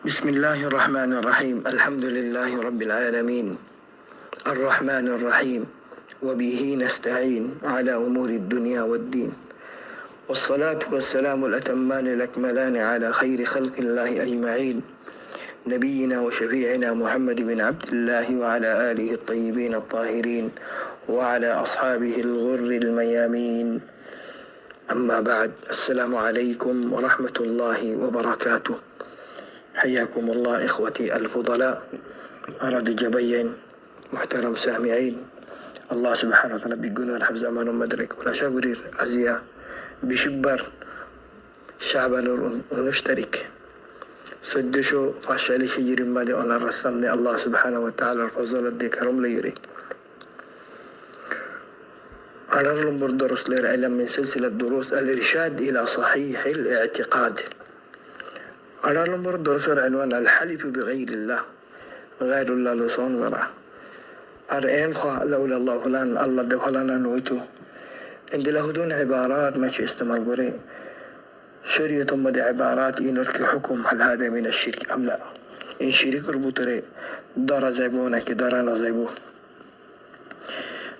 بسم الله الرحمن الرحيم. الحمد لله رب العالمين الرحمن الرحيم، وبه نستعين على أمور الدنيا والدين، والصلاة والسلام الأتمان الأكملان على خير خلق الله أجمعين، نبينا وشفيعنا محمد بن عبد الله وعلى آله الطيبين الطاهرين وعلى أصحابه الغر الميامين. أما بعد، السلام عليكم ورحمة الله وبركاته. حياكم الله إخوتي الفضلاء، أراد جبين محترم سامعين. الله سبحانه وتعالى بيقولنا الحفظ أمان مدرك ولا شاورير أزياء بشبر شعبنا ونشترك سدشو فاشالي شجر مالي أنا رسمني الله سبحانه وتعالى الفضل الذكرم ليري أنا لنبر درس لير من سلسلة دروس الإرشاد إلى صحيح الاعتقاد. أنا لنبر درس عنوان الحلف بغير الله، غير الله لصون ورا أرئين خوا لولا الله فلان الله دخلنا نويتو عند له دون عبارات ماشي استمر قري شريط مدى عبارات إنرك حكم هل هذا من الشرك أم لا. إن شرك ربطري دار زيبونا كدارنا زيبو.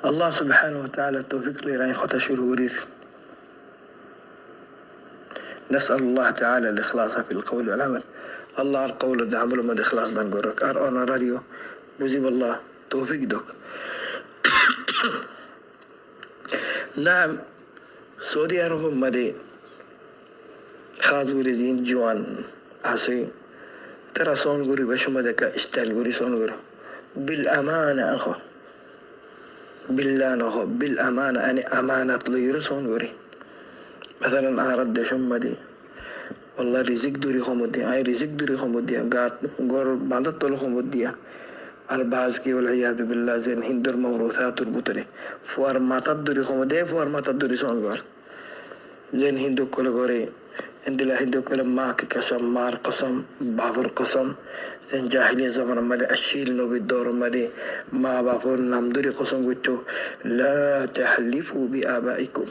الله سبحانه وتعالى التوفيق لرأي خطا شرورير. نسأل الله تعالى الإخلاص في القول والعمل. الله القول دعمل مد إخلاص دنقرك أنا راديو بزيب الله توفيق دوك. نعم، سعودي أروهم مدي خاص زين جوان أسي ترى صون غوري بشو مدك استال غوري صون غوري بالأمانة أخو بالله نخو بالأمانة أنا أمانة لير صون غوري. مثلا أرد شمدي والله رزق دوري خمودي أي رزق دوري خمودي قات غور بعد طول خمودي الباز كي والعياذ بالله زين هندر موروثات البطري فوار ما تدري خمودي فوار ما تدري صون غور زين هندو كل غوري عندنا هندو كل ماك قسم مار قسم بافر قسم زين جاهلية زمن مدي أشيل نو بالدور مدي ما بافر نمدري قسم قلتو لا تحلفوا بآبائكم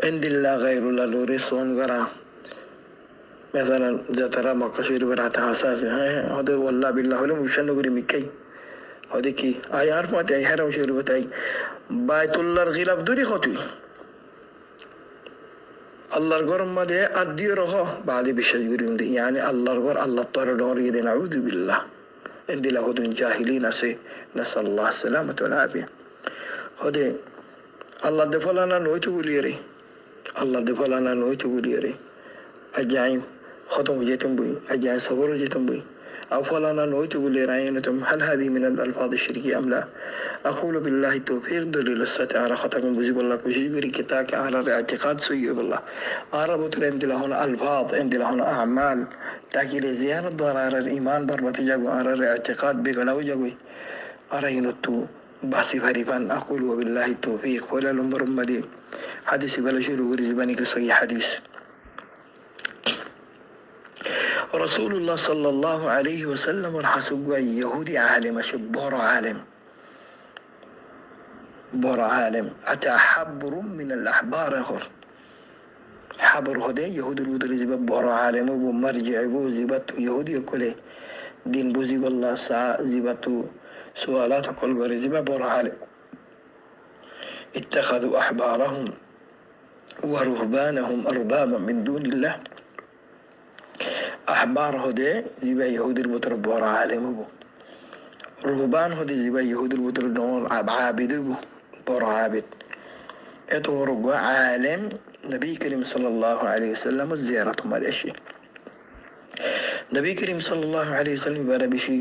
عند الله غير الله لوري صون غرا. مثلا زترى ما كشير برات حساس هذا والله بالله ولا مشان نقول مكي هذا كي أي عارف ما تأي حرام شير بتاعي بيت الله الغلاف دوري خطوي الله الغرم ما ده أدي رها بعد بشجرين دي يعني الله الغر الله طار دور يدي نعوذ بالله عند الله هدون جاهلين أسي نسأل الله السلامة والعافية. هذا الله دفلنا نويت بوليري الله دفلنا نويت بوليري أجايم خطم جيتم بوي أجايم صبر جيتم بوي أفلنا نويت بوليرين هل هذه من الألفاظ الشركية أم لا؟ أقول بالله التوفيق دليل الستارة خطاكم بزيب الله كشيبري كتاك على الاعتقاد سيئ بالله. أربط عند لهنا ألفاظ عند لهنا أعمال تاكيل زيارة ضرار الإيمان ضربة جاكو على الاعتقاد بغلاو جاكوي أرينتو باسي فريفان. أقول وبالله التوفيق ولا لنبر مدي حديث بلشير ورزباني كسوي حديث رسول الله صلى الله عليه وسلم الحسوق يهودي عالم شبور عالم بور عالم أتى حبر من الأحبار آخر حبر هدي يهود الودر زباب بور عالم ومرجع بو زبات يهودي كله دين بو زب الله ساعة زباتو سؤالات كل غير زباب بور عالم. اتخذوا أحبارهم ورهبانهم أربابا من دون الله. أحبار هدي زبا يهود الودر بور عالم بو رهبان هدي زبا يهود الودر دون عابد بو بور عابد. اتورق عالم نبي كريم صلى الله عليه وسلم الزيارة مالشي نبي كريم صلى الله عليه وسلم بارا بشي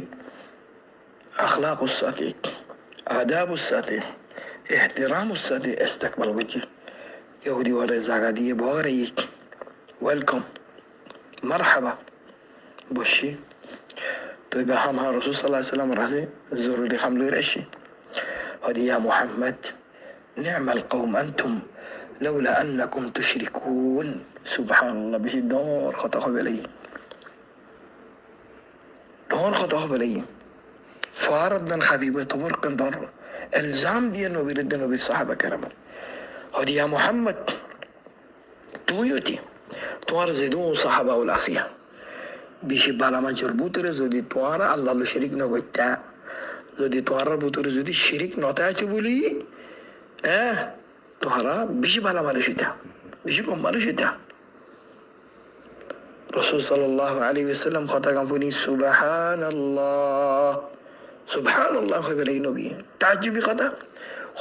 أخلاق الساتي آداب الساتي احترام الساتي استقبل وجه يهودي ورزاقا دي بوري ويلكم مرحبا بوشي طيب همها رسول صلى الله عليه وسلم راسي الزور اللي خملو يرشي هدي يا محمد نعم القوم أنتم لولا أنكم تشركون. سبحان الله بشي دور خطأه بلي دور خطأه بلي فارضا خبيبة برق دور الزام دي أنه بيردنه بالصحابة كرما هدي يا محمد تويوتي তোমার যেদু সাহাবা উল আসিয়া বেশি বালামাজের ভিতরে যদি তোমারা আল্লাহ শিরিক নগত্যা, যদি তোমার ভিতরে যদি শিরিক নতা আছে বলি, হ্যাঁ তোহারা বেশি ভালো মানুষ এটা, বেশি কম মানুষ এটা। রাসূল সাল্লাল্লাহু আলাইহি ওয়াসাল্লাম কথা কাঁপুনি সুবহানাল্লাহ, সুবহানাল্লাহ কইবেন এই নবী, তাজ্জুবি কথা,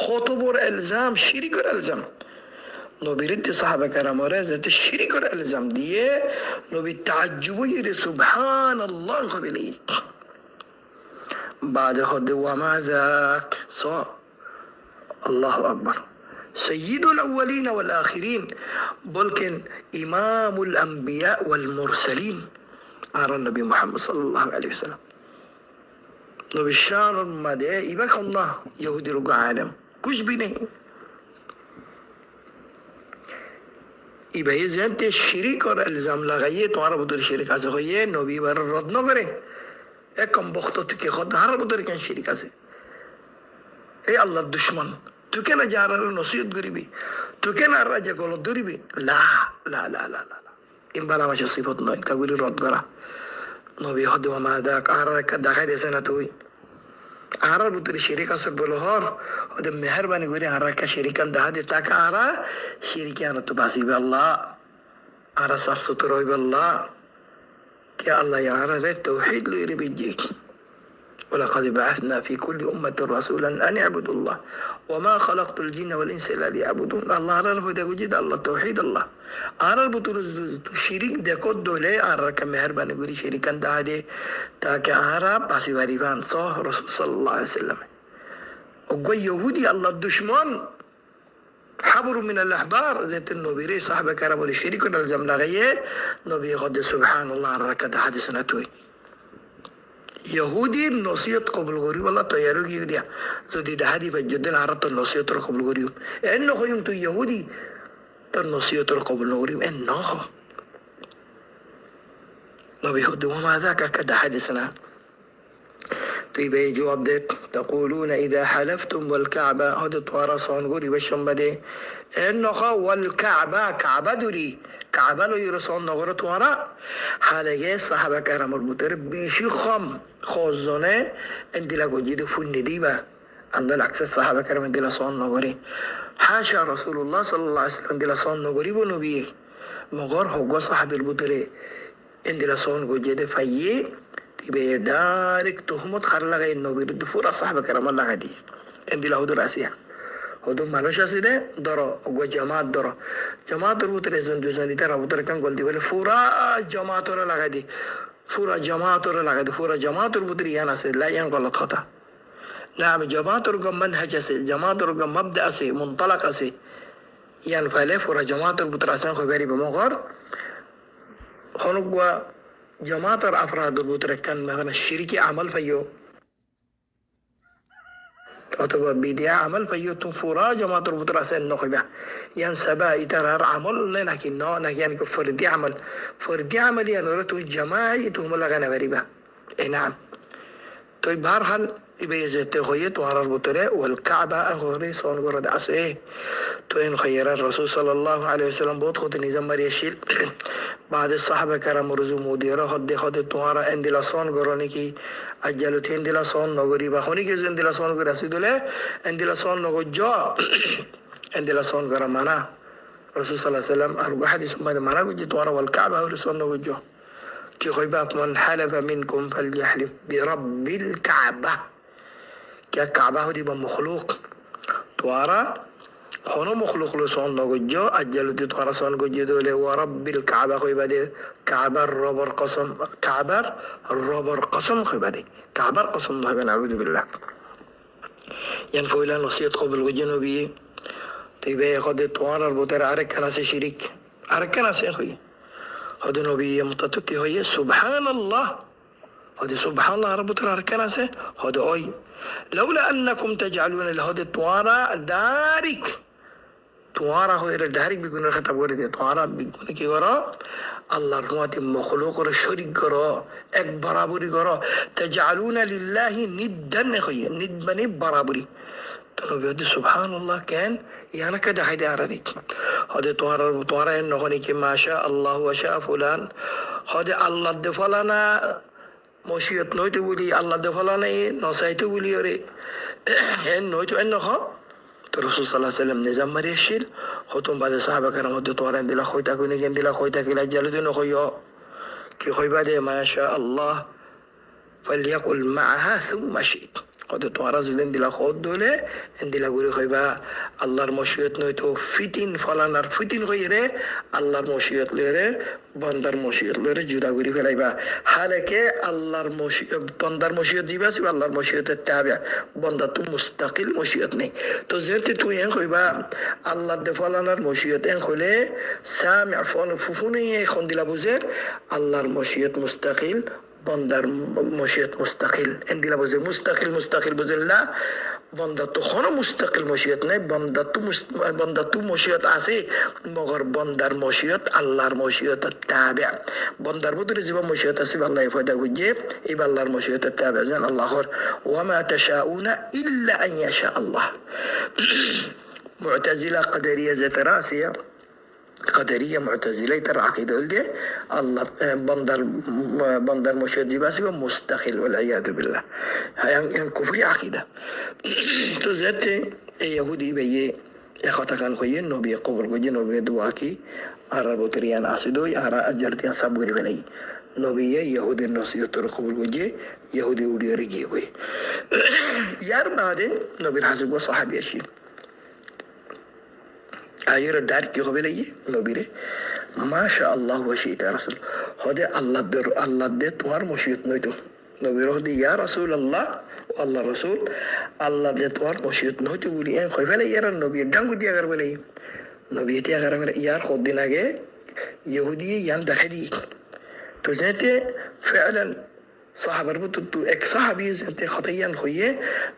কত বড় ইলজাম, শিরিকের ইলজাম। নবীর সাহাবা কেরামরে যাতে শিরিকের ইলজাম দিয়ে নবী তাজ্জুব হইরে সুবহানাল্লাহ কইবেন। بعد هد وما ذاك صا الله أكبر سيد الأولين والآخرين بلكن إمام الأنبياء والمرسلين على النبي محمد صلى الله عليه وسلم نبي الشان المدى إباك الله يهودي رقع عالم كش بينه إبا يزيانت الشريك اور الزام لغاية توارا بطور الشريك أزغيه نبي بار رد نگره একম বক্ত তুকে খদার ভিতরে কেন শিরিক আছে? এই আল্লাহর দুশমন তুই কেন যার নসিহত করিবি, তুই কেন আর রাজা গলত ধরিবি? লা লা লা লা লা ইমবালা মাসে সিফত নয় কাগুলি রদ করা। নবী হদ মাদা আর একটা দেখাই দিয়েছে না তুই আর ভিতরে শিরিক আছে বলো হর ওদের মেহরবানি করে আর একটা শিরিকান দেখা দে তাকে আরা শিরিকে আনা তো বাঁচিবে আল্লাহ, আরা সাফ সুতরা হইবে আল্লাহ। يا الله يا عرب التوحيد له يربيك ولقد بعثنا في كل أمة رسولا أن يعبدوا الله وما خلقت الجن والإنس إلا ليعبدون. الله عرب ده وجد الله توحيد الله عرب شريك ده كود دولة عرب كمهربان يقولي شريكان ده هذه تاكي عرب باسي واريفان صح رسول صلى الله عليه وسلم. وقوي يهودي الله الدشمن حبر من الأحبار ذات النبي صاحب كرم الشريك والزم لغيه نبي قد سبحان الله ركض حديث نتوي يهودي نصيحت قبول غري والله تيارو كي ديا زودي دهدي بجدن عرض النصيحت قبول غري إنه يوم تو يهودي النصيحت قبول غري إنه نبي قد وما ذاك كذا حديثنا. طيب جواب ده تقولون إذا حلفتم والكعبة هذا توارصون غوري بشنبده إنه والكعبة كعبة دوري كعبة لو يرسون نغورة توارا حالة صحابة كرام المتر بيشي خم خوزونه اندلا جديد فن ديبا عند العكس الصحابة كرام اندلا صون نغوري حاشا رسول الله صلى الله عليه وسلم اندلا صون نغوري بنبي مغور هو صحابة المتر اندلا صون جديد فيه تبي دارك تهمت خرلا غير نبي الدفور الصحابة كرام الله غدي عندي له دور أسيا هدوم مالوش أسيده درا وجماعة درا جماعة درو تريزون دوزون دي ترى بطر كان قلتي ولا فورا جماعة ولا لغدي فورا جماعة ولا لغدي فورا جماعة بطر يانا سي لا ين غلط خطأ. نعم جماعة رقم منهج أسي جماعة رقم مبدأ أسي منطلق أسي ين فعله فورا جماعة بطر أسان خبري بمغار خنقوا جماعة الأفراد المتركن مثلا الشركة عمل فيو أتوقع بديع عمل فيو تنفورا جماعة المتركن نخبة يعني سبا إترار عمل لكن يعني فردي عمل فردي عمل يعني رتو الجماعي تهم لغانا غريبة. نعم طيب بهرحال يبقى يزيت خيط وعلى البطراء والكعبة أغوري صون ورد عسيه توين خير الرسول صلى الله عليه وسلم بود خود نظام مريشيل بعد الصحابة كرام رزو مديرة خد توارا اندلا صون غروني كي أجلو تندلا صون نغوري بخوني كي اندلا صون غراسي دولة اندلا صون نغو جو اندلا صون غرامانا رسول صلى الله عليه وسلم أرجو حديث ما دمانا بيجي توارا والكعبة أغوري صون نغو جو كي خيبات من حلف منكم فليحلف برب الكعبة كي الكعبة هدي بمخلوق توارا هنو مخلوق لسون نغجو أجلو دي توارا صون غجو دولي ورب الكعبة خيبا دي كعبة الربر قسم كعبة الربر قسم خيبا دي كعبة قسم نحبا نعوذ بالله ينفو إلى نصيحة قبل وجنو بي تيبا يخد توارا البطر عرق ناسي شريك عرق ناسي أخوي هذا نبي يمتتكي هي سبحان الله هذا سبحان الله رب عرق ناسي هذا أي لولا أنكم تجعلون لهذا توارا دارك توارا هو إلى دارك بيكون الخطاب ورد توارا بيكون كي ورا الله رحمة مخلوق الشريك ورا إك برابري ورا تجعلون لله ندا خي ند بني برابري তো নবী হদি সুবহানাল্লাহ কেন ইয়ানাকে দেখাই দে আরানি হদে তোমার নহনি কি মাশা আল্লাহ ওয়া শা ফুলান হদে আল্লাহ দে ফলানা মসিয়ত নইতো বলি আল্লাহ দে ফলানা নসাইতো বলি ওরে হেন নইতো এন নখ তো রাসূল সাল্লাল্লাহু আলাইহি ওয়াসাল্লাম নিজাম মারি আসিল হতম বাদে সাহাবা কেরাম মধ্যে তোমার দিলা কইতা কইনে কেন দিলা কইতা কিলা জালু দিন কইও কি কইবা দে মাশা আল্লাহ فليقل معها ثم شئت قد تعرض দিলা খোদ দলে দিলা গুরি কইবা আল্লাহর মশিয়ত নইতো ফিতিন ফলানার ফিতিন কইরে আল্লাহর মশিয়ত লরে বান্দার মশিয়ত লরে জুদা গুরি ফেলাইবা হালেকে আল্লাহর মশিয়ত বান্দার মশিয়ত দিবা সে আল্লাহর মশিয়তের তাবে বান্দা তো মুস্তাকিল মশিয়ত নেই তো যেতে তুই এন কইবা আল্লাহর দে ফলানার মশিয়ত এন কইলে সামি ফোন ফুফুনি এখন দিলা বুঝে আল্লাহর মশিয়ত মুস্তাকিল বন্দার মশিয়ত মুস্তাকিল এন্দিলা বুঝে মুস্তাকিল বুঝলা বন্দা তো কোনো মুস্তাকিল মশিয়ত নাই বন্দা তো মশিয়ত আছে মগর বন্দার মশিয়ত আল্লাহর মশিয়ত তাবে বন্দার ভিতরে যে মশিয়ত আছে আল্লাহ ফায়দা গুজে এই আল্লাহর মশিয়ত তাবে জান আল্লাহর ওয়া মা তাশাউনা ইল্লা আন ইয়াশা আল্লাহ মুতাজিলা কদরিয়া জাতরাসিয়া قدرية معتزلة ترى عقيدة ولدي الله بندر مشهد جباسي ومستقل والعياذ بالله هاي كفر عقيدة تو ذات يهودي بيه يخاطر كان خويه نبي قبر وجه نبي دواكي أرى بطريان أسدوي أرى أجرتيان صبر بلي نبي يهودي النصيحة ترى قبر وجه يهودي ودي رجيه وي يار بعدين نبي الحسب وصحابي أشيل আয়ের ডার কি হবে লাগি নবীরে মাশা আল্লাহ ওয়া শিতা রাসূল হদে আল্লাহ দে তোমার মশিয়ত নইতো নবীর হদে ইয়া রাসূলুল্লাহ আল্লাহ রাসূল আল্লাহ দে তোমার মশিয়ত নইতো বলি এন কই ফেলে ইয়ার নবী ডাঙ্গু দিয়া কর বলে নবী তিয়া কর ইয়ার খদিন আগে ইহুদি ইয়ান দাখলি তো যেতে فعلا صاحب ربط এক সাহাবী যেতে খতায়ান হইয়ে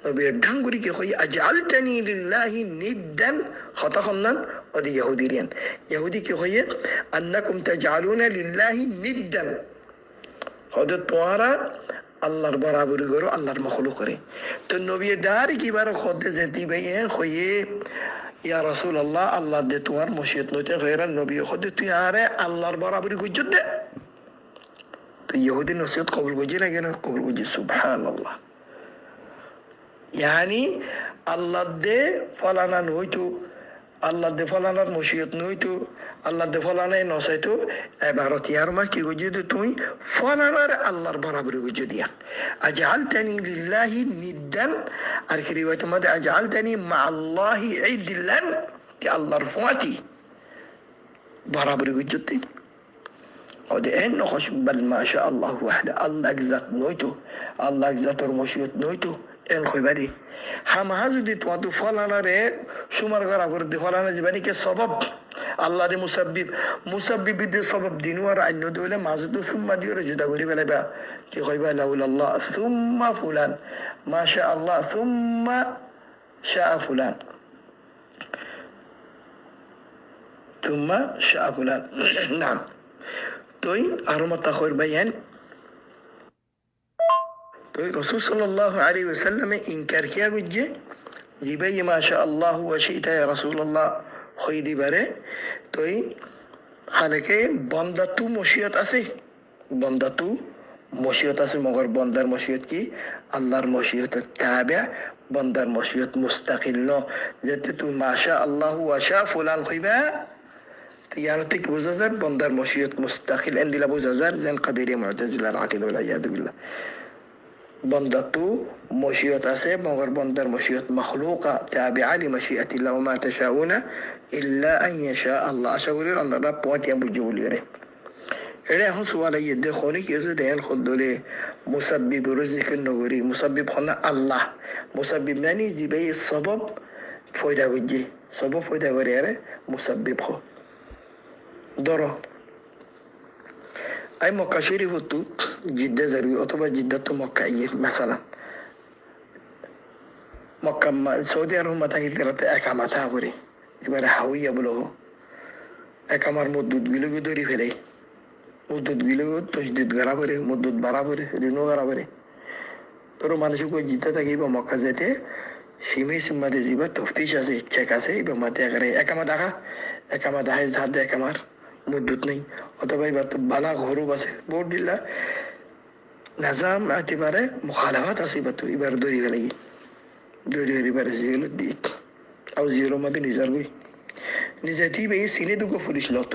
নবীর ডাঙ্গুরি কি হই আজআলতানি লিল্লাহি নিদ্দান খতাখন্নান ওদি ইহুদিরিয়ান ইহুদি কি হইয়ে আন্নাকুম তাজআলুনা লিল্লাহি নিদ্দান হদে তোমরা আল্লাহর বরাবরি করো আল্লাহর মখলুক করে তো নবী ডারি কি বার খদে যেতে ভাইয়ে হইয়ে ইয়া রাসূলুল্লাহ আল্লাহ দে তোমার মশিয়ত নইতে গয়রান নবী খদে তুই আরে আল্লাহর বরাবরি গুজত দে তো ইহুদি নসিহত কবুল করছে না কেন কবুল করছে সুবহানাল্লাহ ইয়ানি আল্লাহ দে ফলানা নইতো আল্লাহ দে ফলানার মশিয়ত নইতো আল্লাহ দে ফলানাই নসাইতো এবারত ইয়ার মা কি গজে তুই ফলানার আল্লাহর বরাবরি গজে দিয়া আজআলতানি লিল্লাহি নিদ্দান আর কি রিওয়ায়াত মধ্যে আজআলতানি মা আল্লাহি ইদলান কি আল্লাহর ফাতি বরাবরি গজে ওদের এন নখশ বল মাশা আল্লাহ ওয়াহদা আল্লাহ একজাত নইতো আল্লাহ একজাতর মশিয়ত নইতো এন কইবারি হামহা যদি তোমাদের ফলানারে সুমার করা করে দি ফলানা যাবানি কে সবব আল্লাহ রে মুসাব্বিব বিদে সবব দিনু আর আন্য দইলে মাজুদ সুম্মা দিরে জুদা করি ফেলাইবা কি কইবা লাউলাল্লাহ সুম্মা ফুলান মাশা আল্লাহ সুম্মা শা ফুলান সুম্মা শা ফুলান নাম তোই আরো মতা কইর বাইন তোই রাসূল সাল্লাল্লাহু আলাইহি ওয়াসাল্লাম ইনকার কিয়া গুজে জিবাই মাশা আল্লাহ ওয়া শিতা ইয়া রাসূলুল্লাহ খইদি বারে তোই হালকে বান্দা তু মশিয়ত আছে মগর বান্দার মশিয়ত কি আল্লাহর মশিয়ত তাবে বান্দার মশিয়ত মুস্তাকিল ন যেতে তুই মাশা আল্লাহ ওয়া শা ফুলান কইবা ইয়ারতে কি বুঝাজার বান্দার মশিয়ত মুস্তাকিল এন্দিলা বুঝাজার যেন কাদেরিয়া মুতাজিলার আকীদা ওয়াল ইয়াদ বিল্লাহ বান্দা তু মশিয়ত আছে মগর বান্দার মশিয়ত মাখলুকা তাবিআ লিমাশিআতিল্লাহ ওয়া মা তাশাউনা ইল্লা আন ইয়াশা আল্লাহ আশাউরির আল্লাহ পয়টিয়া বুঝুলিরে এরে এখন সুয়াল ইয়ে দেখোনি কি যে দেন খুদলে মুসাব্বিব রিজকিন নগরি মুসাব্বিব হনা আল্লাহ মুসাব্বিব মানে জিবাই সবব ফয়দা গুজি সবব ফয়দা করে আরে মুসাব্বিব হ ধরো আই মক্কা শরীফ হতো জিদ্দা যাবি অথবা জিদ্দা তো মক্কা ইয়ে মাসালা মক্কা সৌদি আরব মাথা গিয়ে একা মাথা করে এবারে হাউইয়া বলো একামার মদ্দুদ গিলগু ধরি ফেলে মদ্দুদ গিলগু তসদিদ গারা করে মদ্দুদ বাড়া করে ঋণও গারা করে তোর মানুষ কই জিদ্দা থাকিব মক্কা যেতে সিমে সিম্মাতে জিবা তফতিশ আছে চেক আছে এবার মাতে একারে একামা দেখা একামা দেখায় ঝাঁত দেয় একামার মুদ্দুত নেই অথবা এবার তো বালা হরুব আছে বোর্ড দিলা নাজাম একেবারে মুখালাফাত আছে এবার তো এবার দৌড়ি গেলে দৌড়ি এবার জিরো দিক আর জিরো মধ্যে নিজের গই নিজে তুই বে সিনে দুগো পুলিশ লত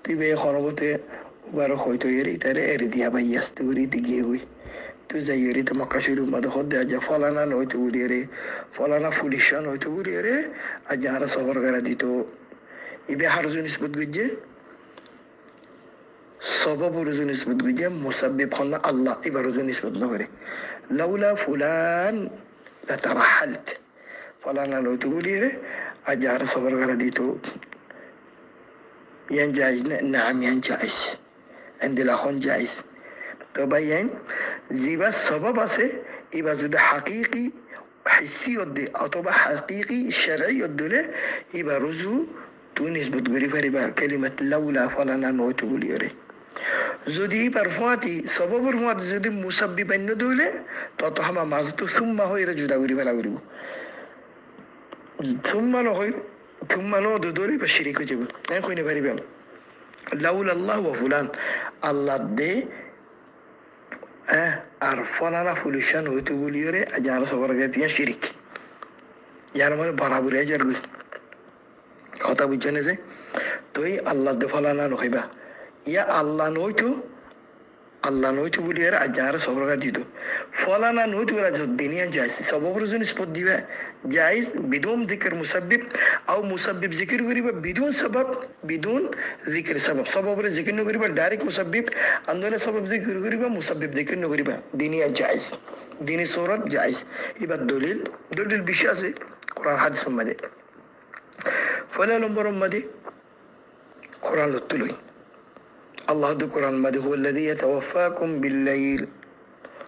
তুই বে খরবতে বার হয়তো এরি তারে এরি দিয়া ভাই আসতে উড়ি দিকে হই তুই যাই এরি তো মক্কা শুরু মধ্যে হদ দেয়া যা ফলানা নয়তো উড়ি রে ফলানা পুলিশ নয়তো উড়ি রে আর যাহারা সফর করা দিত ইবে হারজু নিসবত গুজে সবব রুজু নিসবত গুজে মুসাব্বিব খন্না আল্লাহ এবার রুজু নিসবত না করে লাউলা ফুলান লাতারাহালত ফলানা নয়তো উড়ি রে আর যাহারা সফর করা দিত ين جائز نعم ين جائز عند الأخون جائز তো ভাইয়ান জিবা সবাব আছে এবার যদি হাকিকি হিসি অধ্যে অথবা হাকিকি শারঈ অধ্যে এবার রুজু তুই নিসবত করি পারিবা কালিমাত লাউলা ফালানা নয়তো বলিরে যদি পারফাতি সবাবর ফাত যদি মুসাব্বিব আন্য দইলে তত হামা মাজ তো সুম্মা হইরে জুদা করি ফেলা করিব সুম্মা নহয় সুম্মা ন দরি বা শিরিক হয়ে যাবে কইনে পারিবা লাউলা আল্লাহ ওয়া ফুলান আল্লাহ দে আর ফলানা ফুলিশান হইতে বলিওরে যারা সবার গেতিয়া শিরিক যার মানে বরাবর যার কথা বুঝছেন যে তুই আল্লাহ দে ফলানা নহইবা ইয়া আল্লাহ নইতো বলিওরে যারা সবার গা দিত ফলানা নইতো বলা দুনিয়া জায়েজ সবর জিনিস পদ দিবা জায়েজ বিদুন যিকর মুসাব্বিব আও মুসাব্বিব যিকির করিবা বিদুন সবাব বিদুন যিকির সবাব সবরে যিকির নকরিবা ডাইরেক্ট মুসাব্বিব আন্দোলনে সবাব যিকির করিবা মুসাব্বিব যিকির নকরিবা দুনিয়া জায়েজ দিনী সূরত জায়েজ এবার দলিল বিষয় আছে কোরআন হাদিসের মধ্যে ফলা নম্বর মধ্যে কোরআন লতুলই আল্লাহ দু কোরআন মধ্যে হুয়া আল্লাযী ইয়াতাওয়াফাকুম বিল-লাইল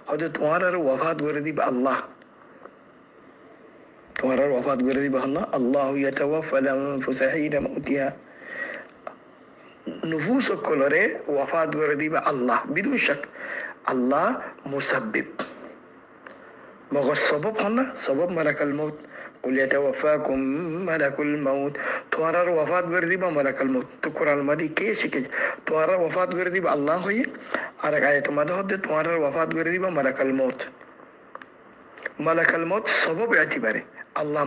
হযরত তোমার ওয়াফাত করে দিবা আল্লাহ তোমার ওয়াফাত করে দিবা আল্লাহ আল্লাহু ইয়াতাওয়াফাল আনফুসা হিনা মাউতিহা নুফুস কলরে ওয়াফাত করে দিবা আল্লাহ বিদুন শাক আল্লাহ মুসাব্বিব মগর সবব হনা সবব মালাকাল মাউত قل يتوفاكم ملك الموت তোমার ওয়াফাত করে দিবা মালাকাল মাউত তো কোরআন মাদি কে শিখে তোমার ওয়াফাত করে দিবা আল্লাহ হই আর আয়াত মাদে হতে তোমার ওয়াফাত করে দিবা মালাকাল মাউত সবব এতিবারে আল্লাহ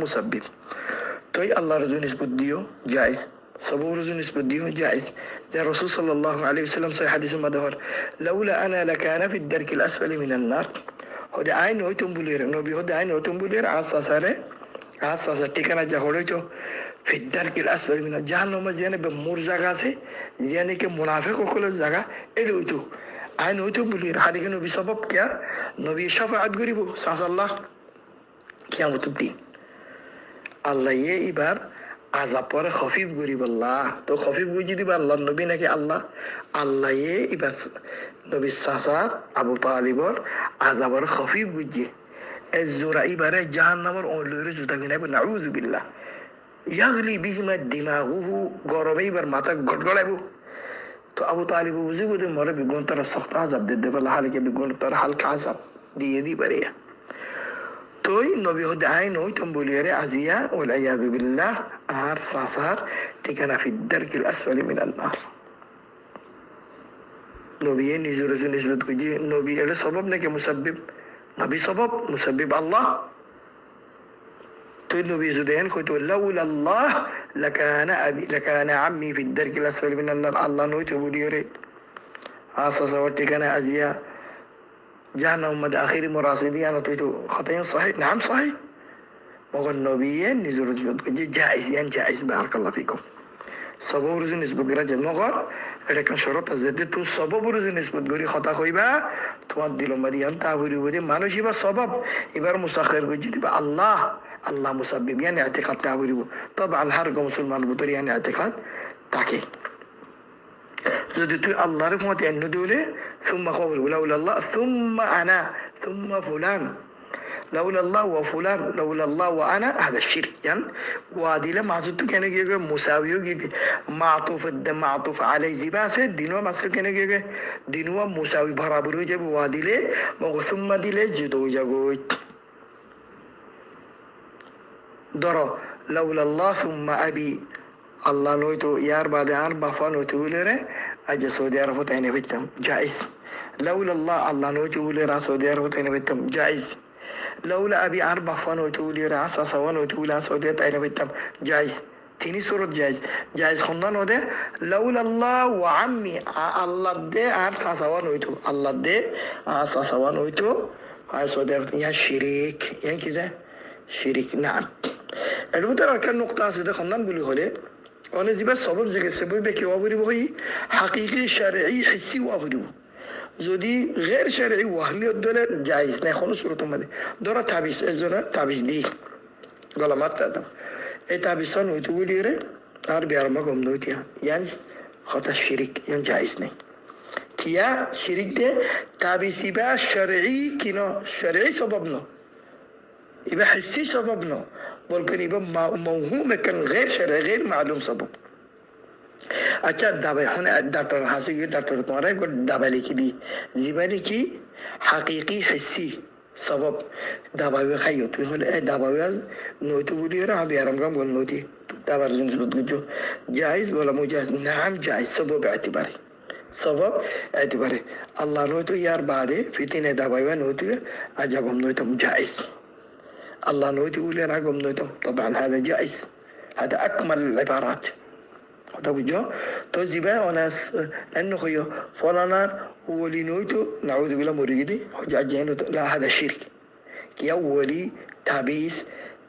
মুসাব্বিব তোই আল্লাহ রজু নিসবত দিও জায়েজ সবব রজু নিসবত দিও জায়েজ যা রাসূল সাল্লাল্লাহু আলাইহি ওয়াসাল্লাম সহিহ হাদিসে মধ্যে লাউলা আনা লাকানা ফি الدرك الاسفل من النار হদে আইন হইতুম বলির নবী হদে আইন হইতুম বলির আসারে ঠিকানা যা হইতো ফিদ্দারকিল আসফাল মিনা জাহান্নামে যেনে বে মোর জায়গা আছে যেনে কে মুনাফিক সকলের জায়গা এডি হইতো আইন হইতুম বলির হাদিকে নবী সবব কিয়া নবী শাফাআত করিব সাল্লাল্লাহ কিয়ামতের দিন আল্লাহ এবার আযাব পরে খফিফ করিব আল্লাহ তো খফিফ বুঝি দিবা আল্লাহ নবী নাকি আল্লাহ এবার নবী সাসা আবু তালিবর আযাবর খফিফ বুঝি এজরা ইবারে জাহান্নামের ওলরে জুতা বিনাবে নাউযু বিল্লাহ ইয়াগলি বিহিমা দিমাগুহু গরমে এবার মাথা গড়গড়াইব তো আবু তালিব বুঝি বুঝি মরে বিগুন তার সখ্ত আযাব দিতে বলা হালকে বিগুন তার হালকা আযাব দিয়ে দি পারে তোই নবী হদে আইন হইতুম বলিরে আজিয়া ওলা ইয়াযু বিল্লাহ আর সাসার ঠিকানা ফিদ্দারকিল আসফালি মিনান নার নবী নিজের নিসবত কইজি নবী এর সবব নাকি মুসাব্বিব নবী সবব মুসাব্বিব আল্লাহ তুই নবী জুদেন কইতো লাউলা আল্লাহ লাকানা আম্মি ফিদ্দারকিল আসফালি মিনান নার আল্লাহ নইতো বলিরে আসা ঠিকানা আজিয়া জাহান্নাম মধ্যে আখিরি মুরাসিদি আনা তো খতায়ন সহিহ নাম সহিহ মগর নবী নিজের নিসবত কইজি জায়েজ বারাকাল্লাহু ফিকুম সবব রুজু নিসবত করা যে মগর এটা কোন শরত আছে যে তুই সবব রুজু নিসবত করি কথা কইবা তোমার দিল মারিয়ান তা বলি বলি মানুষ এবার সবব এবার মুসাখির কইজি দিবা আল্লাহ মুসাব্বিব ইয়ানি ইতিকাদ তা বলিব তবে আল্লাহর মুসলমান ভিতরে ইয়ানি ইতিকাদ থাকে যদি তুই আল্লাহর মতে এন্ন দিলে সুম্মা কবর লাউলা আল্লাহ সুম্মা আনা সুম্মা ফুলান لولا الله وفلان لولا الله وأنا هذا الشرك يعني وادي لما عزتو كان يجي مساوي يجي معطوف عليه زباسة دينوا مسلو كان يجي دينوا مساوي برابر يجي وادي له ثم دي له جدو يجوي درا لولا الله ثم أبي الله نويتو يار بعد عن بفان وتقولره أجا سعودي عرفت أين بيتم جائز لولا الله الله نويتو ولره سعودي عرفت أين بيتم جائز لولا أبي عن بفان وتقولره عسى سوان وتقولها سعودي أين بيتم جائز تيني سورة جائز خندان وده لولا الله وعمي الله ده عسى سوان وتو الله ده عسى سوان وتو هاي سعودي عرفت يا شريك يعني كذا شريك نعم البتر كان نقطة سيدة خندان بلي هله أنا زي سبب زي السبب بكي وابري بهي حقيقي شرعي حسي وابري زودي غير شرعي وهمي الدولار جائز نخلص صورة ماذا دورة تابيس الزنا تابيس دي قال ما تقدم تابيسان وتقولي ره أربي أرمكم نوتيا يعني خطأ الشريك يعني جائز نه كيا شريك ده تابيسي بقى شرعي كنا شرعي سببنا يبقى حسي سببنا بلکن يبقى موهوم كان غير شرعي غير معلوم سبب अच्छा दवाई होने डॉक्टर हासिल की डॉक्टर तुम्हारा को दवा लिखी दी जीवनी की हकीकी हिस्सी सबब दवाई में खाई होती है दवाई नोई तो बोली रहा अभी आराम काम बोल नोती दवा रजन से बुद्ध जो जायज़ बोला मुझे नाम जायज़ सबब एतबारे अल्लाह नोई तो यार बादे फितिने दवाई में नोती है अजब हम नोई तो जायज़ الله نويت يقول لي رقم نويتم طبعا هذا جائز هذا أكمل العبارات هذا وجه توزيبا وناس لأنه خيو فلانا هو اللي نويته نعوذ بالله مريدي حجاجين لا هذا شرك كي أولي تابيس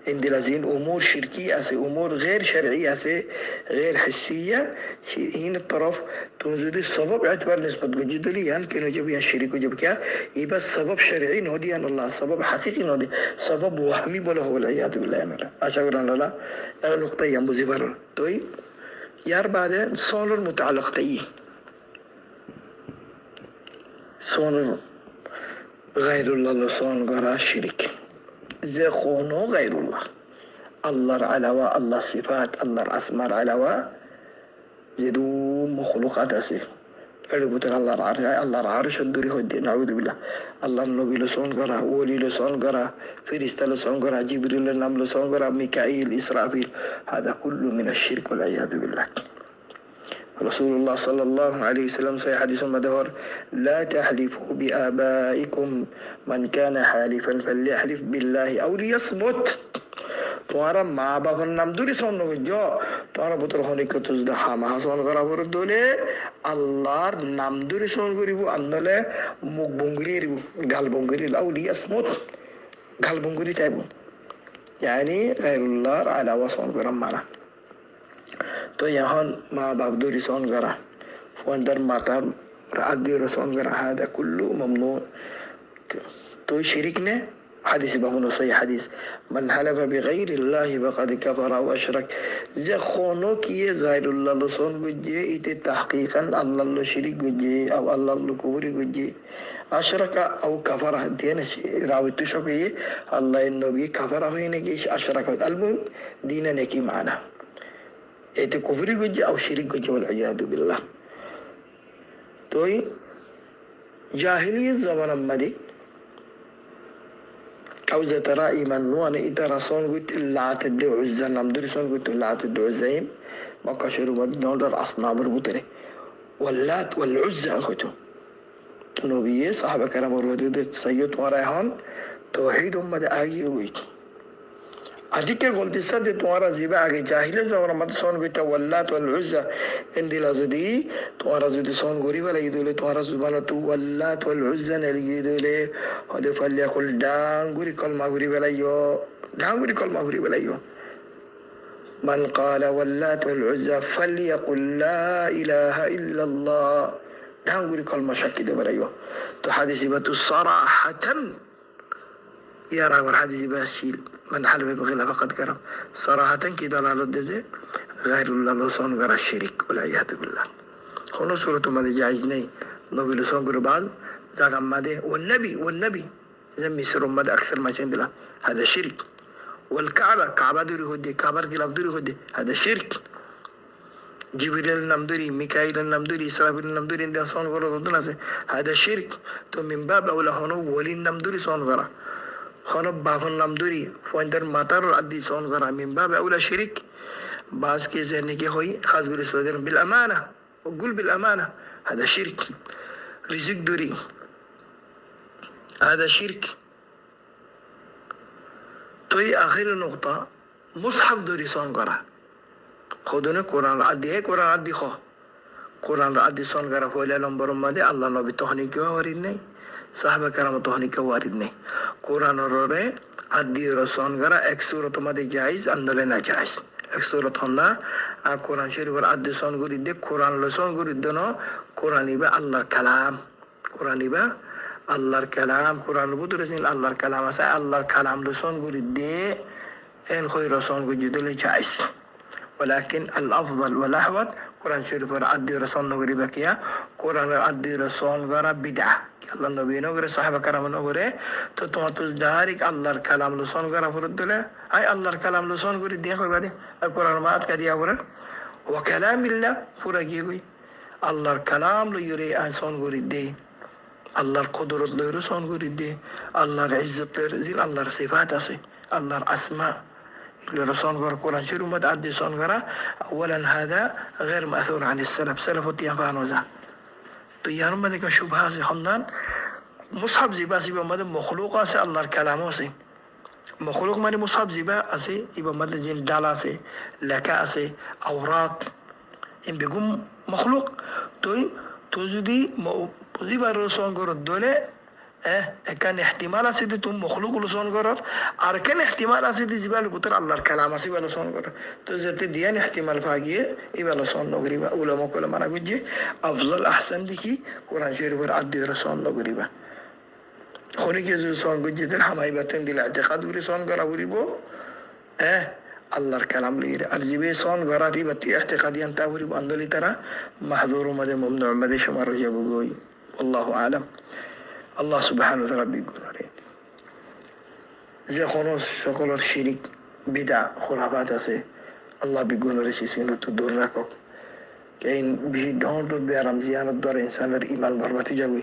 عند لازين أمور شركية أسي أمور غير شرعية أسي غير حسية هنا الطرف تنزل السبب اعتبار نسبة وجود لي يعني كانوا جابوا الشريك وجاب كيا يبقى السبب شرعي نودي أن الله السبب حقيقي نودي سبب وهمي بله هو العياذ بالله أنا أشكر أن الله نقطة يوم بزبر توي يار بعد صور متعلق تي صور غير الله صور غير الشريك زي خونو غير الله الله علاوة الله صفات الله أسماء علاوة زدو مخلوقات أسي أربط الله العرش الدوري هدي نعوذ بالله الله النبي لسون غرا ولي لسون غرا فريستا لسون غرا جبريل النام لسون غرا ميكائيل إسرافيل هذا كله من الشرك والعياذ بالله رسول الله صلى الله عليه وسلم صحيح حديث مدهور لا تحلفوا بآبائكم من كان حالفا فليحلف بالله أو ليصمت तुम्हारा माँ बाप नाम दूरी सोन लोग जो तुम्हारा पुत्र होने को तुझ दहा महासोन करा पर दोले अल्लाह नाम दूरी सोन करी वो अंदले मुख बुंगरी रिबू गाल बुंगरी लाउली अस्मुत गाल बुंगरी टाइप यानी गैरुल्लाह अलावा सोन करा माना तो यहाँ माँ बाप दूरी सोन करा फंदर माता रादी रसोन करा هذا كله ممنوع तो शिरिक ने حديث بابون صحيح حديث من حلف بغير الله فقد كفر أو أشرك زخونو كي غير الله لسون بجي إتي تحقيقا الله لو شريك بجي أو الله لو كفر بجي أشرك أو كفر دين راويت شوكي الله النبي كفر هنا كيش أشرك المهم دينا نكي معنا إتي كفر بجي أو شريك بجي والعياذ بالله توي جاهلية زمان مدي أو ترى إيمان نوان إذا رسول قلت لا تدعو عزة نمدر رسول قلت لا تدعو عزين ما كشروا مدنور أصنام البطرة واللات والعزة أخوته نبي صحابة كرام الودود سيد ورايحان توحيد أمة آگي ہوئی أديك قلت سد توارا زيبا آگي جاهلة زورا مدسون قلت واللات والعزة اندي لازدي توارا زد سون غوري ولا يدولي توارا زبانة تو واللات والعزة نلي يدولي هذا فليقل دانغوري كلمة غوري ولا يو دانغوري كلمة غوري ولا يو من قال واللات والعزة فليقل لا إله إلا الله دانغوري كلمة شكي ولا يو تو حديث بتو صراحة يا راوي الحديث باشيل من حلف بغير فقد كرم صراحة كده لا لدزه غير الله لسون غير الشرك والعياذ بالله هنا سورة ما جايز ني نبي لسون غير بعض زعم ما ده والنبي زي مصر مد أكثر ما عندنا هذا شرك. والكعبة كعبة دوري هدي كعبة كلاب دوري هدي هذا شرك. جبريل نمدري ميكائيل نمدري إسرافيل نمدري إن صون غرا ضدنا هذا شرك. تو من باب أولى هنو ولي نمدري صون غرا خانو بافن نمدري فوندر ماتر أدي صون غرا من باب أولى شرك. باز کے ذہن کے ہوئی خاص برسول بالأمانة وقل بالأمانة هذا شرك. رزق دوري هذا شرك. تو آخر نقطة مصحف دوري صون غرا خودونه قرآن عدی ہے قرآن عدی خو قرآن عدی سون غرا فولا نمبر ماده الله نبی توهنی کی وارد نہیں صحابه کرام توهنی کی وارد نہیں قرآن رو عدی رسون غرا ایک صورت ماده جائز اندل ناجائز ایک صورت ہونا قرآن شریف ور عدی سون گوری دے قرآن لسون گوری دنو قرآنی با الله کلام قرآنی با الله کلام قرآن بود رسول الله کلام اسا الله کلام لسون گوری دے ان خوی رسون گوری دل جائز. ولكن الأفضل والأحوط قرآن شريف عدي رسول نغري بكيا قرآن عدي رسول غرا بدعة الله النبي نغري صحابة كرام نغري تتواتوز دارك الله الكلام لسون غرا فرد له أي الله الكلام لسون غري دين خوي بعدين القرآن ما أتكدي أورا وكلام الله فرجيوي الله الكلام ليري أنسون غري دين الله القدرة ليرسون غري دين الله العزة ليرزين الله الصفات أسي الله الأسماء لرسول غير قرآن شريف متعدي صون غيره. أولا هذا غير مأثور عن السلف سلف التيافان وزا تيانو مدك شبهة سي خمدان مصحف زبا سيبا مدى مخلوقا سي الله الكلامو سي مخلوق مدى مصحف زبا سي يبا مدى جين دالا سي لكا سي أوراق إن بيقوم مخلوق توزدي زبا رسول غير الدولة كان احتمال أسيد توم مخلوق لسون قرر أركان احتمال أسيد جبال قطر الله الكلام أسيد لسون قرر تزت ديان احتمال فاقية إبا لسون نغريبا علماء كل ما نقول أفضل أحسن ديكي قرآن شريف عدي رسون نغريبا خوني كيزو سون قد جدر حمايباتن دي الاعتقاد ورسون قرر وريبو الله الكلام ليري أرجبي سون قرر ريبتي اعتقاديان تاوريبو أندولي ترى محظور مدى ممنوع مدى شمار رجابو قوي والله أعلم. الله سبحانه وتعالى بيقول عليه زي خلاص شغلات شريك بدع خرافات أسي الله بيقول رشي سينو تدور لكو كاين بيجي دون رد بيرام زيانة دور إنسان الإيمان برباتي جوي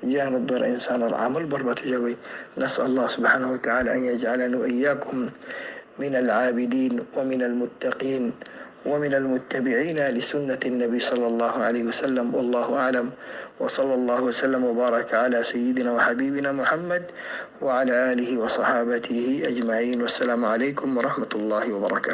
زيانة دور إنسان العمل برباتي جوي. نسأل الله سبحانه وتعالى أن يجعلنا وإياكم من العابدين ومن المتقين ومن المتبعين لسنة النبي صلى الله عليه وسلم والله أعلم. وصلى الله وسلم وبارك على سيدنا وحبيبنا محمد وعلى آله وصحابته أجمعين والسلام عليكم ورحمة الله وبركاته.